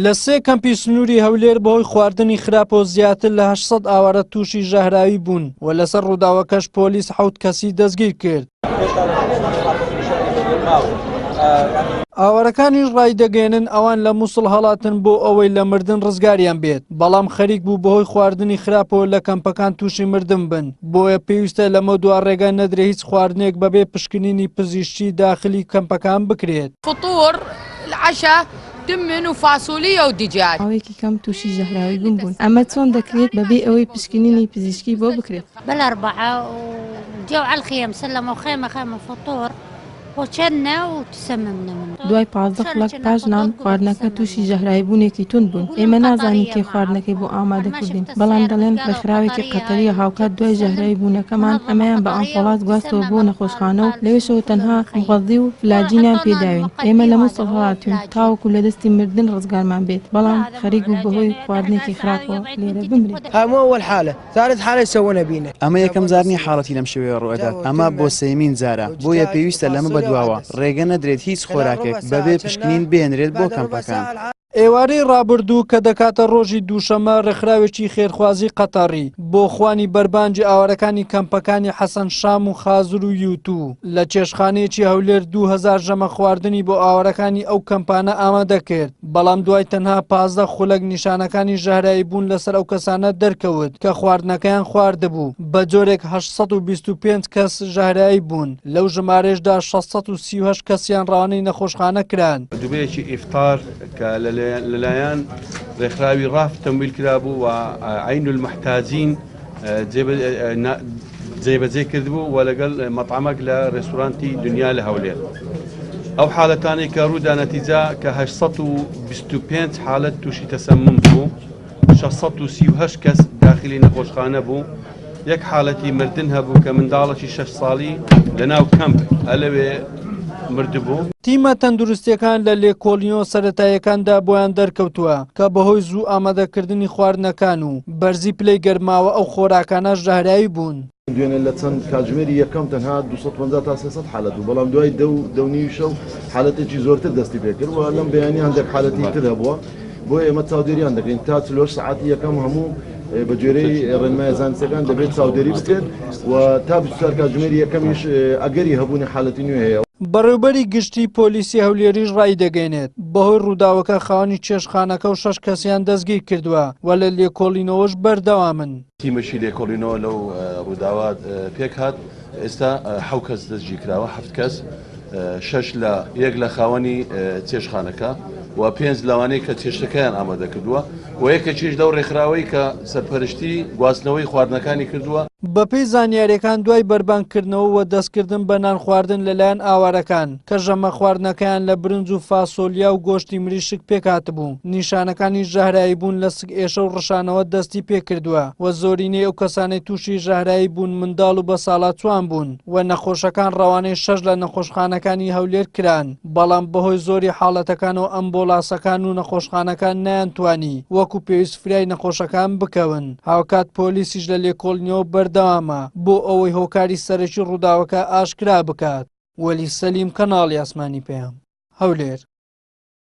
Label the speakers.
Speaker 1: لە سێ کەمپی سنووری هەولێر بەهۆی خواردنی خراپۆ زیاتر لە 800 ئاوارە تووشی ژەهراوی بوون و لەسەر ڕووداوەکەش پۆلیس 7 کەسی دەستگیر کرد. ئاوارەکانیش ڕایدەگەێنن ئەوان لە موسڵ هەڵاتن بۆ ئەوەی لە مردن ڕزگاریان بێت، بەڵام خەریک بوو بەهۆی خواردنی خراپەوە لە کەمپەکان تووشی مردن بن. بۆیە پێویستە لەمە دوا ڕێگە نەدرێ هیچ خواردنێک بەبێ پشکنینی پزیشکی داخلی کەمپەکان بکرێت.
Speaker 2: فطور العشاء تمن وفاصولية ودجاج.
Speaker 3: ئەوەیەکی کەم تووشی ژەهراوی بوون. ئەمە چۆن دەکرێت بەبێ ئەوەی پشکنینی پزیشکی بۆ بکرێت؟
Speaker 4: بالأربعة وجو على الخيم سلموا خيمة فطور وشنا وتسممنا منه.
Speaker 3: دوای 15 خولەک پاش نان خواردنەکە تووشی ژەهراوی بوونێکی تون بوون. ئێمە نازانین کێ خواردنەکەی بۆ ئامادەکردین، بەڵام دەڵێن بە خراوێکی قەتەری هاوکات دوای ژەهراوی بوونەکەمان ئەمەیان بە ئەمپۆڵات گواستەوە بۆ نەخۆشخانە و لەوێشەوە تەنها مغەزی و فلاجینیان پێداوین. ئێمە لە موسڵ هەڵاتوین تاوەکو لە دەستی مردن ڕزگارمان بێت، بەڵام خەریک بوو بەهۆی خواردنێکی خراپەوە لێرە بمرێت.
Speaker 5: هەموو ئەوەل حالە ثالث حالە سەوە نەبینێ.
Speaker 6: ئەمە یەکەم زارنی حاڵەتی لەم شێوەیە ڕوئەدات. ئەمە بۆ سەیمین جارە، بۆیە پێویستە لەمە بەدواوە ڕێگە نەدرێت هیچ خۆراکێک بەبێ پشکنین بێنرێت بۆ کەمپەکان.
Speaker 1: ئێوارەی ڕابردوو کە دەکاتە ڕۆژی دووشەمە ڕێکخراوێکی خێرخوازی قەتەڕی بۆ خوانی بەربانجی ئاوارەکانی کەمپەکانی حەسەن شام و خازر و یوتوو لە چێشخانەیەکی هەولێر 2000 ژەمە خواردنی بۆ ئاوارەکانی ئەو کەمپانە ئامادە کرد، بەڵام دوای تەنها 15 خولەک نیشانەکانی ژەهرایی بوون لەسەر ئەو کەسانە دەرکەوت کە خواردنەکەیان خواردبوو. بە جۆرێک 825 کەس ژەهرایی بوون، لەو ژمارەشدا 638 کەسیان ڕەوانەی نەخۆشخانە کران.
Speaker 7: دوبێکی ئیفتار کە لەلایەن ڕێکخراوی ڕاف تەمویل کرابوو و عین المحتاجین جێبەجێ کردبوو و لەگەڵ مەطعمەک لە ڕێستورانتی دنیا لە هەولێر. ئەو حاڵەتانی کە ڕوودا نەتیجا کە 825 حالەت تووشی تەسەمم بوو، 638 کەس داخلی نەخۆشخانە بوو، یەک حاڵەتی مردن هەبوو کە منداڵێکی 6 ساڵی لەناو کەمپ هەلەوێ مردبوو.
Speaker 1: تیمە تەندروستیەکان لە لێکۆڵینەوە سەرەتاییەکاندا بۆیان دەرکەوتووە کە بەهۆی زوو ئامادەکردنی خواردنەکان و بەرزی پلەی گەرماوە ئەو خۆراکانە ژەهراوی بوون.
Speaker 8: دوێنێ لە چەند کاتژمێری یەکەم تەنها 250 تا 300 حالەت بوو، بەڵام دوای دەونی شەو حالەتێکی زۆرتر دەستی پێکرد و لەم بەیانی هەندێک حالەتی تر هەبووە، بۆ ئێمە چاودێریان دەکەین تا 40 ساعتی یەکەم هەموو بە جێرەی ڕێنمای زانستیەکان دەبێت چاودێری بکرێت و تا 24 کاتژمێری یەکەمیش ئەگەری هەبوونی حالەتی نوێ هەیە.
Speaker 1: بەڕێوەبەری گشتی پۆلیسی هەولێریش ڕایدەگەێنێت بەهۆی ڕووداوەکە خاوەنی چێشخانەکە و 6 کەسیان دەستگیر کردووە و لە لێکۆڵینەوەش بەردەوامن.
Speaker 7: تیمەشی لێکۆڵینەوە لەو ڕووداوە پێک هات، ئێستا 7 کەس دەستگیر کراوە، 7 کەس، 6 لە یەک لە خاوەنی چێشخانەکە و 5 لەوانەیە کە چێشتەکەیان ئامادە کردووە و یەکێکیش لەو ڕێکخراوەی کە سەرپەرشتی گواستنەوەی خواردنەکانی کردووە.
Speaker 1: بەپێی زانیاریەکان دوای بەربانکردنەوە و دەستکردن بە نان خواردن لەلایەن ئاوارەکان کە ژەمە خواردنەکەیان لە برنج و فاسۆلیا و گۆشتی مریشک پێکهاتبوو، نیشانەکانی ژەهرایی بوون لە سک ئێشە و ڕەشانەوە دەستی پێکردووە و زۆرینەی ئەو کەسانەی تووشی ژەهرایی بوون منداڵ و بە ساڵات چوان بوون و نەخۆشەکان ڕەوانەی 6 لە نەخۆشخانەکانی هەولێر کران، بەڵام بەهۆی زۆری حاڵەتەکانەوە ئەمبۆلاسەکان و نەخۆشخانەکان نەیانتوانی وەکو پێویست فرای نەخۆشەکان بکەون. هاوکات پۆلیسیش لە لێکۆڵینەوە بەردەوامە بۆ ئەوەی هۆکاری سەرەکی ڕووداوەکە ئاشکرا بکات. وەلی سەلیم، کەناڵی ئاسمانی پێیان، هەولێر.